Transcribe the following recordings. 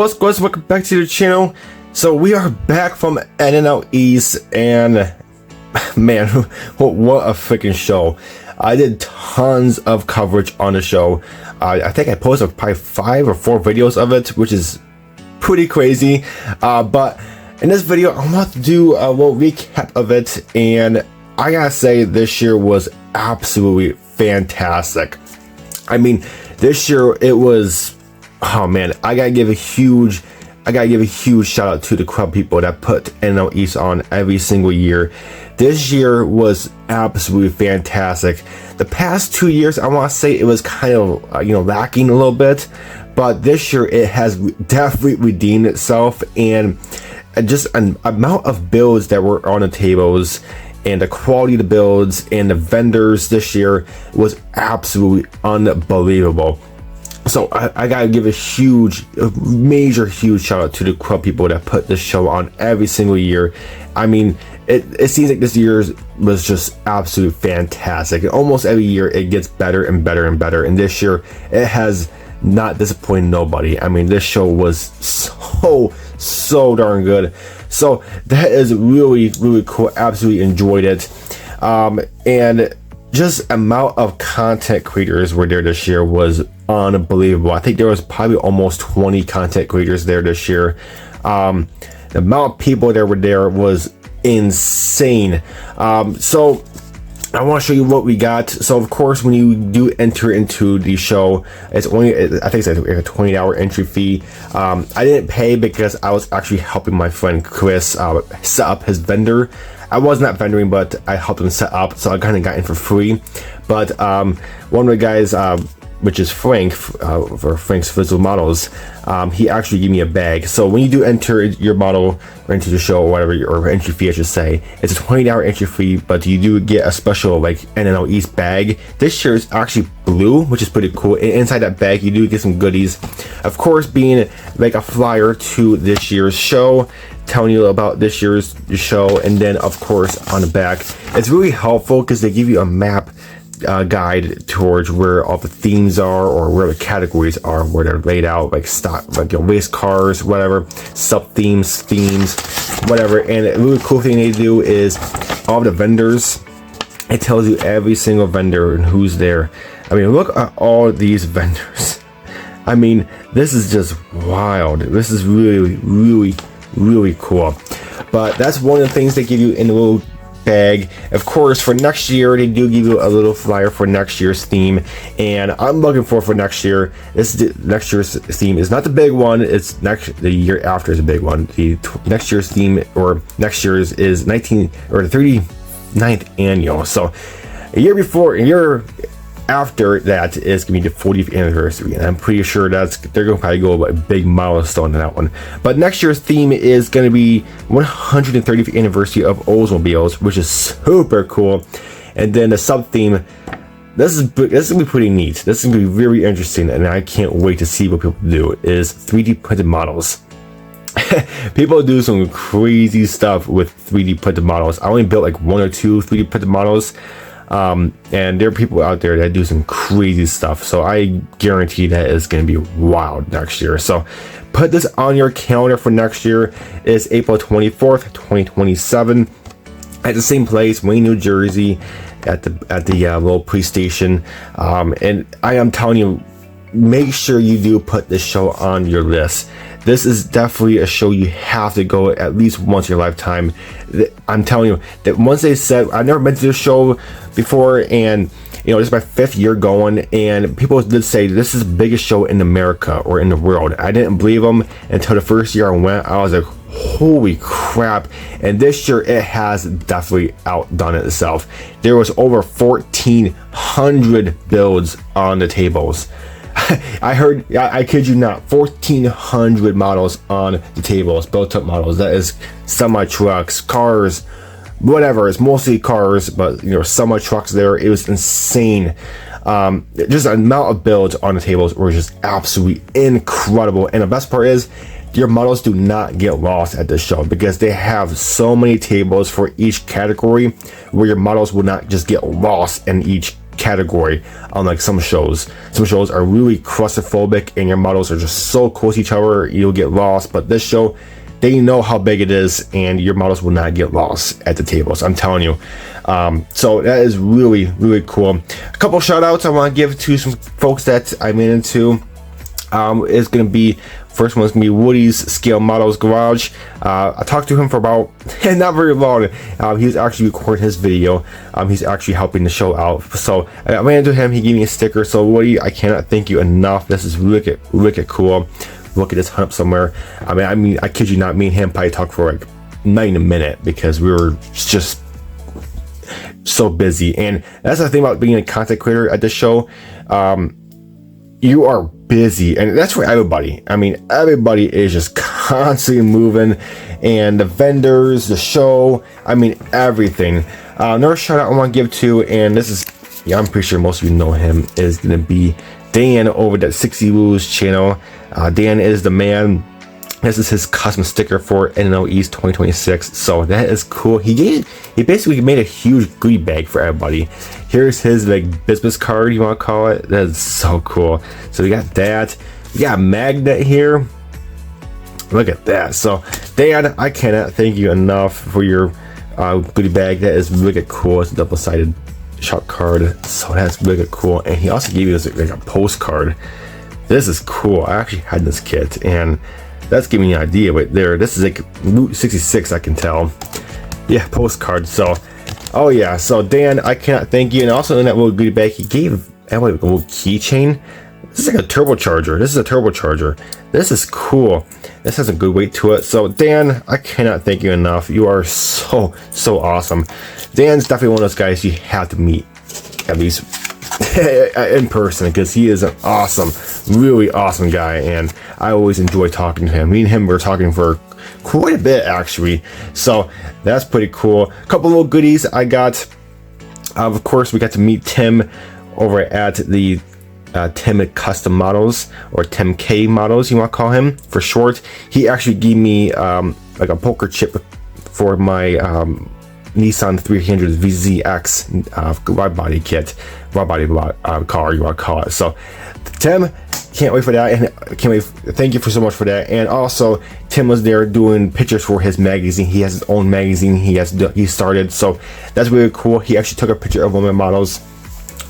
what's good? Welcome back to the channel. So we are back from NNL EAST, and man, what a freaking show. I did tons of coverage on the show. I think I posted probably 5 or 4 videos of it, which is pretty crazy. But in this video, I'm about to do a little recap of it, and I gotta say this year was absolutely fantastic. I mean, this year it was, oh man, I gotta give a huge shout out to the club people that put NNL EAST on every single year. This year was absolutely fantastic. The past 2 years, I want to say it was kind of lacking a little bit, but this year it has definitely redeemed itself, and just an amount of builds that were on the tables and the quality of the builds and the vendors this year was absolutely unbelievable. So I gotta give a major huge shout out to the club people that put this show on every single year. I mean, it seems like this year's was just absolutely fantastic, and almost every year it gets better and better and better, and this year it has not disappointed nobody. I mean, this show was so darn good. So that is really cool. Absolutely enjoyed it. And just amount of content creators were there this year was unbelievable. I think there was probably almost 20 content creators there this year. The amount of people that were there was insane. So I want to show you what we got. So of course, when you do enter into the show, it's only, I think it's a 20-hour entry fee. I didn't pay because I was actually helping my friend Chris set up his vendor. I was not vendoring, but I helped him set up, so I kind of got in for free. But one of the guys, which is Frank, for Frank's Physical Models, he actually gave me a bag. So when you do enter your model or into the show or whatever, or entry fee I should say, it's a 20-hour entry fee, but you do get a special like NNL EAST bag. This year is actually blue, which is pretty cool. And inside that bag you do get some goodies, of course, being like a flyer to this year's show, telling you about this year's show. And then of course on the back it's really helpful because they give you a map guide towards where all the themes are, or where the categories are, where they're laid out, like stock, like race cars, whatever, sub themes, whatever. And a really cool thing they do is all the vendors, it tells you every single vendor and who's there. I mean, look at all these vendors. I mean, this is just wild. This is really cool. But that's one of the things they give you in the little bag. Of course, for next year they do give you a little flyer for next year's theme, and I'm looking for next year. Next year's theme is not the big one, it's the year after is a big one. The next year's theme, or next year's, is the 39th annual. So a year after that is gonna be the 40th anniversary, and I'm pretty sure they're gonna probably go a big milestone in that one. But next year's theme is gonna be 130th anniversary of Oldsmobiles, which is super cool. And then the sub theme, this is gonna be pretty neat. This is gonna be very interesting, and I can't wait to see what people do. Is 3D printed models. People do some crazy stuff with 3D printed models. I only built like 1 or 2 3D printed models. And there are people out there that do some crazy stuff, so I guarantee that it's going to be wild next year. So put this on your calendar for next year. It's April 24th 2027 at the same place, Wayne, New Jersey, at the little police station. And I am telling you, make sure you do put this show on your list. This is definitely a show you have to go at least once in your lifetime. I'm telling you that once they said, I've never been to this show before, and this is my 5th year going, and people did say this is the biggest show in America or in the world. I didn't believe them until the first year I went. I was like, holy crap. And this year it has definitely outdone itself. There was over 1,400 builds on the tables. I heard, I kid you not, 1,400 models on the tables, built up models. That is semi trucks, cars, whatever. It's mostly cars, but semi trucks there. It was insane. Just the amount of builds on the tables were just absolutely incredible. And the best part is, your models do not get lost at this show, because they have so many tables for each category where your models will not just get lost in each category, unlike some shows. Some shows are really claustrophobic and your models are just so close to each other you'll get lost, but this show, they know how big it is and your models will not get lost at the tables, I'm telling you. So that is really, really cool. A couple shout outs I want to give to some folks that I ran into. Is going to be, first one is going to be Woody's Scale Models Garage. I talked to him for about not very long. He's actually recording his video. He's actually helping the show out. So I ran into him. He gave me a sticker. So Woody, I cannot thank you enough. This is wicked, wicked cool. Look at this hung up somewhere. I mean, I kid you not, me and him probably talked for like not even a minute because we were just so busy. And that's the thing about being a content creator at this show. You are busy, and that's for everybody. I mean, everybody is just constantly moving, and the vendors, the show, I mean, everything. Another shout out I want to give to, and this is, yeah, I'm pretty sure most of you know him, is going to be Dan over at 60 Woos channel. Dan is the man. This is his custom sticker for NNL EAST 2026. So that is cool. He basically made a huge goodie bag for everybody. Here's his like business card, you want to call it. That is so cool. So we got that. We got a magnet here. Look at that. So Dan, I cannot thank you enough for your goodie bag. That is really cool. It's a double-sided shot card. So that's really cool. And he also gave you this like a postcard. This is cool. I actually had this kit, and that's giving you an idea right there. This is like Route 66, I can tell. Yeah, postcard. So, oh yeah. So Dan, I cannot thank you. And also in that little goodie bag, he gave everybody a little keychain. This is like a turbocharger. This is a turbocharger. This is cool. This has a good weight to it. So Dan, I cannot thank you enough. You are so awesome. Dan's definitely one of those guys you have to meet at least in person, because he is an awesome, really awesome guy, and I always enjoy talking to him. Me and him were talking for quite a bit actually, so that's pretty cool. A couple little goodies I got. Of course, we got to meet Tim over at the Tim Custom Models, or Tim K Models, you want to call him for short. He actually gave me like a poker chip for my Nissan 300 VZX wide body kit, wide body car, you want to call it. So Tim, can't wait for that, and can't wait. Thank you for so much for that. And also Tim was there doing pictures for his magazine. He has his own magazine he started, so that's really cool. He actually took a picture of one of my models,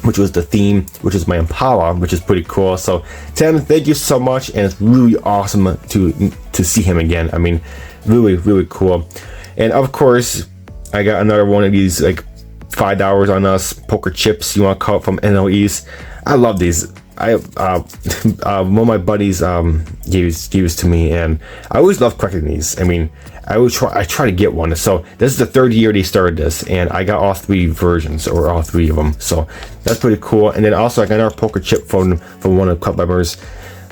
which was the theme, which is my Impala, which is pretty cool. So Tim, thank you so much, and it's really awesome to see him again. I mean, really cool. And of course, I got another one of these like $5 on us poker chips, you want to call it, from NNL EAST. I love these. One of my buddies gave this to me, and I always love collecting these. I mean, I try to get one. So this is the third year they started this, and I got all three versions, or all three of them. So that's pretty cool. And then also I got another poker chip from one of the club members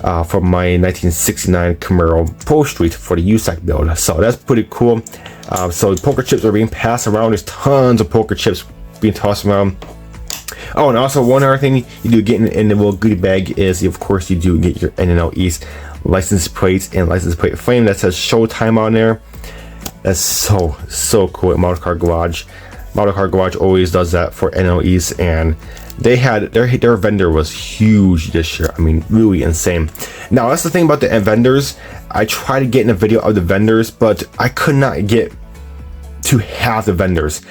from my 1969 Camaro Pro Street for the USAC build. So that's pretty cool. So poker chips are being passed around. There's tons of poker chips being tossed around. Oh, and also one other thing you do get in the little goodie bag is, of course, you do get your NNL EAST license plates and license plate frame that says Showtime on there. That's so cool at Model Car Garage. Model Car Garage always does that for NNL EAST, and they had their vendor was huge this year. I mean, really insane. Now that's the thing about the vendors. I tried to get in a video of the vendors, but I could not get to have the vendors.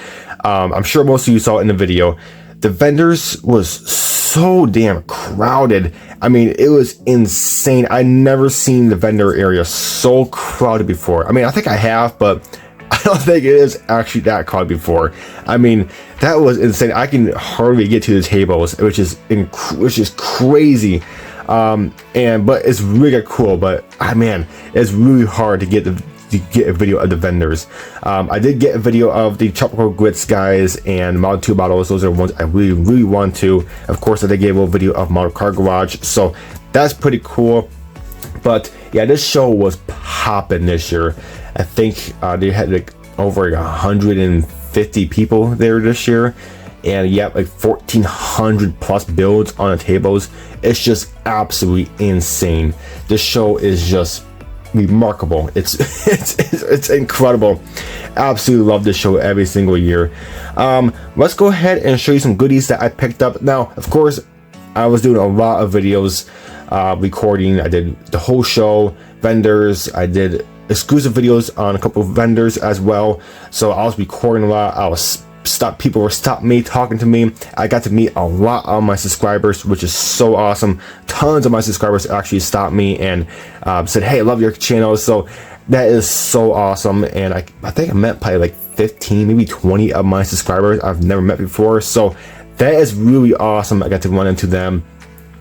I'm sure most of you saw it in the video. The vendors was so damn crowded. I mean, it was insane. I never seen the vendor area so crowded before. I mean, I think I have, but I don't think it is actually that crowded before. I mean, that was insane. I can hardly get to the tables, which is crazy. But it's really cool. But man, it's really hard to get a video of the vendors. I did get a video of the Tropical Grits guys and Model 2 models. Those are ones I really want to. Of course, I did give a video of Model Car Garage, so that's pretty cool. But yeah, this show was popping this year. I think they had like over 150 people there this year, and yeah, like 1,400 plus builds on the tables. It's just absolutely insane. This show is just remarkable. It's incredible. Absolutely love this show every single year. Let's go ahead and show you some goodies that I picked up. Now, of course, I was doing a lot of videos, recording. I did the whole show, vendors. I did exclusive videos on a couple of vendors as well. So I was recording a lot. People were stopping me, talking to me. I got to meet a lot of my subscribers, which is so awesome. Tons of my subscribers actually stopped me and said, hey, I love your channel. So that is so awesome. And I think I met probably like 15, maybe 20 of my subscribers I've never met before. So that is really awesome. I got to run into them.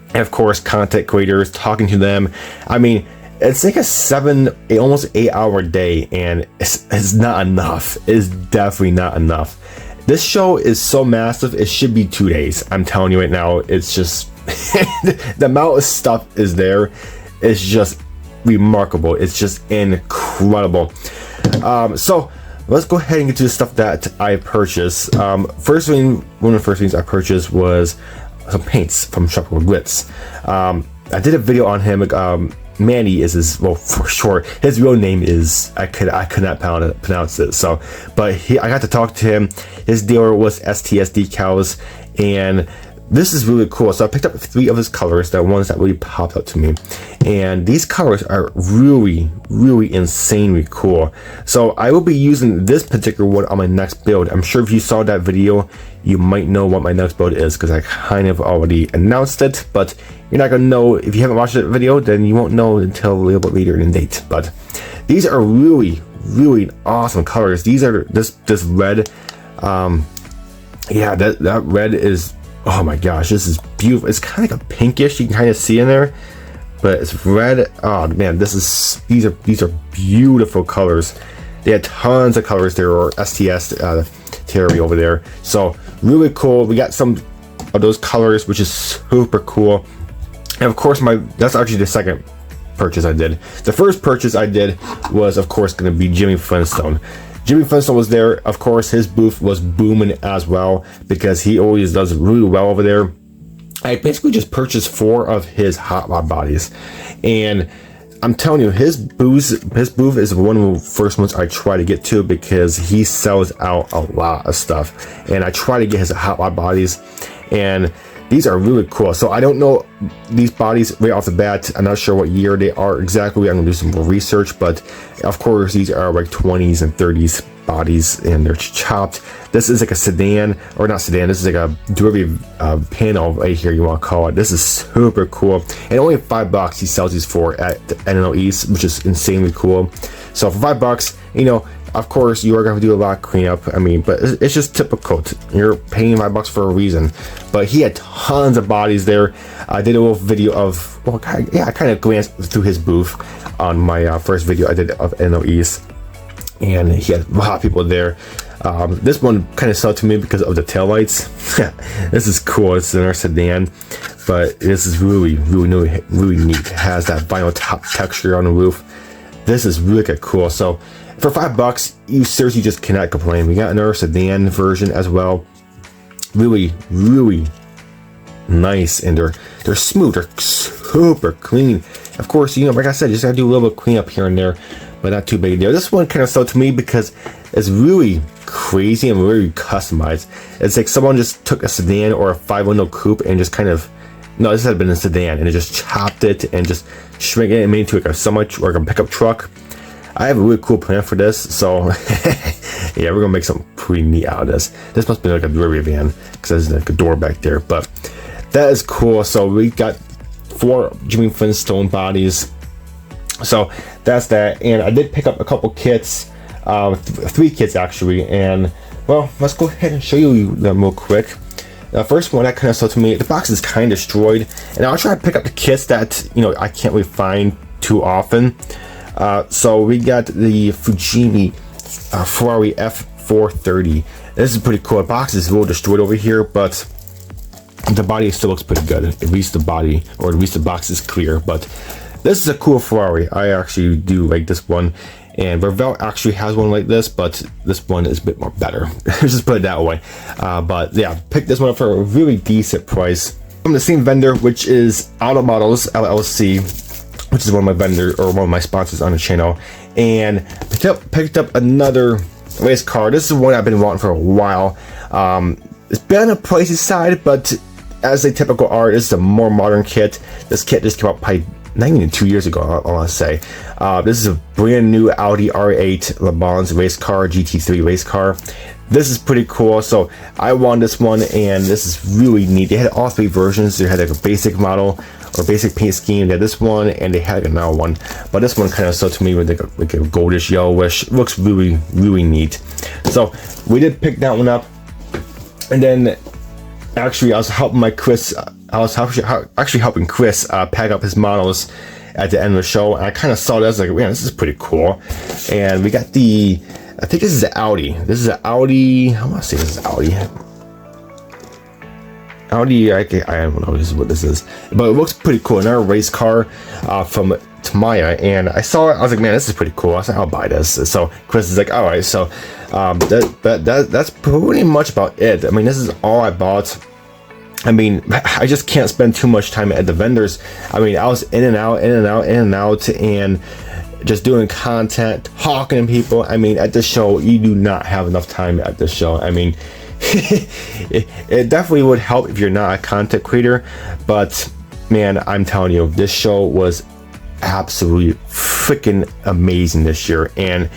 And of course, content creators, talking to them. I mean, it's like almost 8 hour day, and it's not enough. It's definitely not enough. This show is so massive, it should be 2 days. I'm telling you right now, it's just, the amount of stuff is there. It's just remarkable. It's just incredible. So let's go ahead and get to the stuff that I purchased. One of the first things I purchased was some paints from Tropical Glitz. I did a video on him. Manny is his, well, for short, his real name is, I could not pronounce it. So, but I got to talk to him. His dealer was STS Decals, and this is really cool. So I picked up 3 of his colors, the ones that really popped up to me. And these colors are really, really insanely cool. So I will be using this particular one on my next build. I'm sure if you saw that video, you might know what my next build is, because I kind of already announced it, but you're not gonna know if you haven't watched that video. Then you won't know until a little bit later in the date. But these are really, really awesome colors. These are this red. Yeah, that red is, oh my gosh, this is beautiful. It's kind of like a pinkish, you can kind of see in there, but it's red. Oh man, these are beautiful colors. They had tons of colors there, or STS Terry over there. So really cool. We got some of those colors, which is super cool. And of course, that's actually the second purchase I did. The first purchase I did was, of course, going to be Jimmy Flintstone. Jimmy Flintstone was there. Of course, his booth was booming as well, because he always does really well over there. I basically just purchased 4 of his hot rod bodies, and I'm telling you, his booth is one of the first ones I try to get to, because he sells out a lot of stuff, and I try to get his hot rod bodies, and these are really cool. So I don't know these bodies right off the bat. I'm not sure what year they are exactly. I'm gonna do some more research, but of course these are like 20s and 30s bodies, and they're chopped. This is like a sedan, or not sedan, this is like a derivative panel right here, you want to call it. This is super cool, and only $5 he sells these for at the NNL EAST, which is insanely cool. So for $5, you know, of course you are going to do a lot of cleanup. I mean, but it's just typical. You're paying $5 for a reason. But he had tons of bodies there. I did a little video of, well, yeah, I kind of glanced through his booth on my first video I did of NNL EAST, and he had a lot of people there. This one kind of sold to me because of the taillights. This is cool. It's in our sedan, but this is really, really, really neat. It has that vinyl top texture on the roof. This is really cool. So for $5, you seriously just cannot complain. We got another sedan version as well. Really, really nice, and they're smooth. They're super clean. Of course, you know, like I said, you just gotta do a little bit of cleanup here and there, but not too big a deal. This one kind of sold to me because it's really crazy and really customized. It's like someone just took a sedan or a 5-window coupe and just kind of, no, this had been a sedan, and it just chopped it and just shrink it and made it into like a semi or a pickup truck. I have a really cool plan for this, so yeah, we're gonna make something pretty neat out of this. This must be like a delivery van, because there's like a door back there, but that is cool. So we got 4 Jimmy Flintstone bodies, so that's that. And I did pick up a couple kits, 3 kits actually, and well, let's go ahead and show you them real quick. The first one that kind of sold to me, the box is kind of destroyed, and I'll try to pick up the kits that, you know, I can't really find too often. So we got the Fujimi Ferrari F430. This is pretty cool. The box is a little destroyed over here, but the body still looks pretty good. At least the body, or at least the box is clear. But this is a cool Ferrari. I actually do like this one. And Revell actually has one like this, but this one is a bit more better. Let's just put it that way. But yeah, picked this one up for a really decent price from the same vendor, which is Automotive LLC. which is one of my vendors or one of my sponsors on the channel, and picked up another race car. This is one I've been wanting for a while. It's been on the pricey side, but as they typical are, this is a more modern kit. This kit just came out probably not even 2 years ago, I want to say. This is a brand new Audi R8 Le Mans race car, GT3 race car. This is pretty cool. So I won this one, and this is really neat. They had all three versions. They had like a basic model or basic paint scheme. They had this one, and they had like another one. But this one kind of sold to me with like a goldish yellowish. It looks really, really neat. So we did pick that one up, and then actually I was helping Chris pack up his models at the end of the show, and I kind of saw this like, man, this is pretty cool. And we got I think this is an Audi. This is an Audi. I want to say this is Audi. Audi. I don't know what this is, but it looks pretty cool. Another race car from Tamiya, and I saw it. I was like, man, this is pretty cool. I was like, I'll buy this. So Chris is like, all right. So that's pretty much about it. I mean, this is all I bought. I mean, I just can't spend too much time at the vendors. I mean, I was in and out, and just doing content, talking to people. I mean, at the show, you do not have enough time at the show. I mean, it definitely would help if you're not a content creator, but man, I'm telling you, this show was absolutely freaking amazing this year, and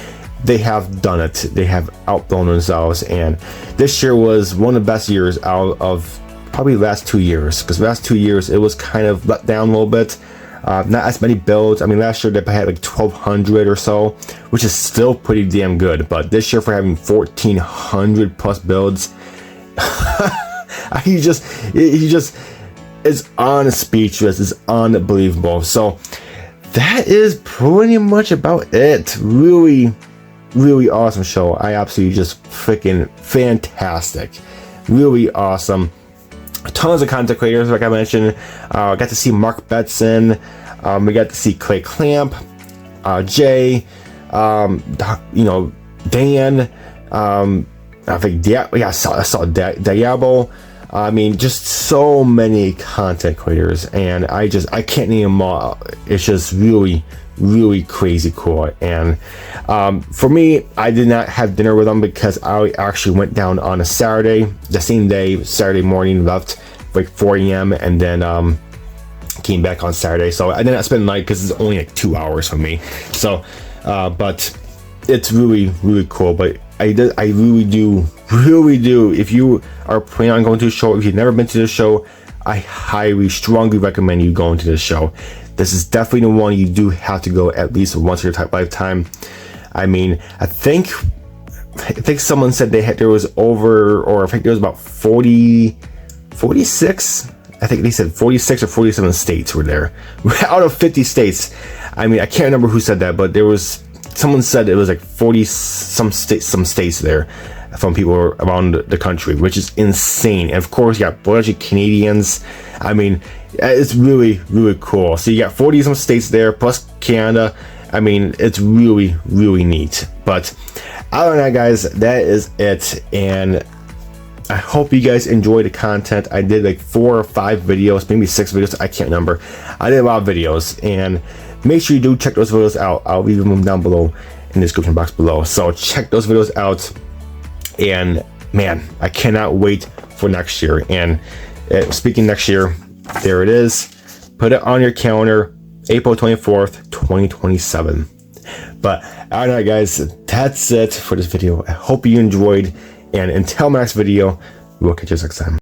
they have done it. They have outdone themselves, and this year was one of the best years out of probably the last 2 years, because the last 2 years it was kind of let down a little bit. Not as many builds. I mean, last year they had like 1,200 or so, which is still pretty damn good. But this year, for having 1,400 plus builds, he just is speechless. It's unbelievable. So that is pretty much about it. Really, really awesome show. I absolutely just freaking fantastic. Really awesome. Tons of content creators, like I mentioned. Got to see Mark Betson. We got to see Clay Clamp, Jay, Dan. I think I saw Diablo. I mean, just so many content creators, and I can't name them all. It's just really, really crazy cool. And for me, I did not have dinner with them because I actually went down on a Saturday, the same day, Saturday morning, left like 4 a.m. and then came back on Saturday. So I did not spend the night because it's only like 2 hours for me. So but it's really, really cool. But I really do, if you are planning on going to the show, if you've never been to the show, I highly, strongly recommend you going to this show. This is definitely the one you do have to go at least once in your lifetime. I mean, I think someone said there was about 46. I think they said 46 or 47 states were there out of 50 states. I mean, I can't remember who said that, but someone said it was like 40 some states there from people around the country, which is insane. And of course, you got a bunch of Canadians. I mean, it's really, really cool. So you got 40 some states there, plus Canada. I mean, it's really, really neat. But other than that, guys, that is it. And I hope you guys enjoy the content. I did like 4 or 5 videos, maybe 6 videos. I can't remember. I did a lot of videos, and make sure you do check those videos out. I'll leave them down below in the description box below. So check those videos out. And man, I cannot wait for next year. And speaking next year, there it is. Put it on your calendar, April 24th, 2027. But all right, guys, that's it for this video. I hope you enjoyed. And until my next video, we'll catch you next time.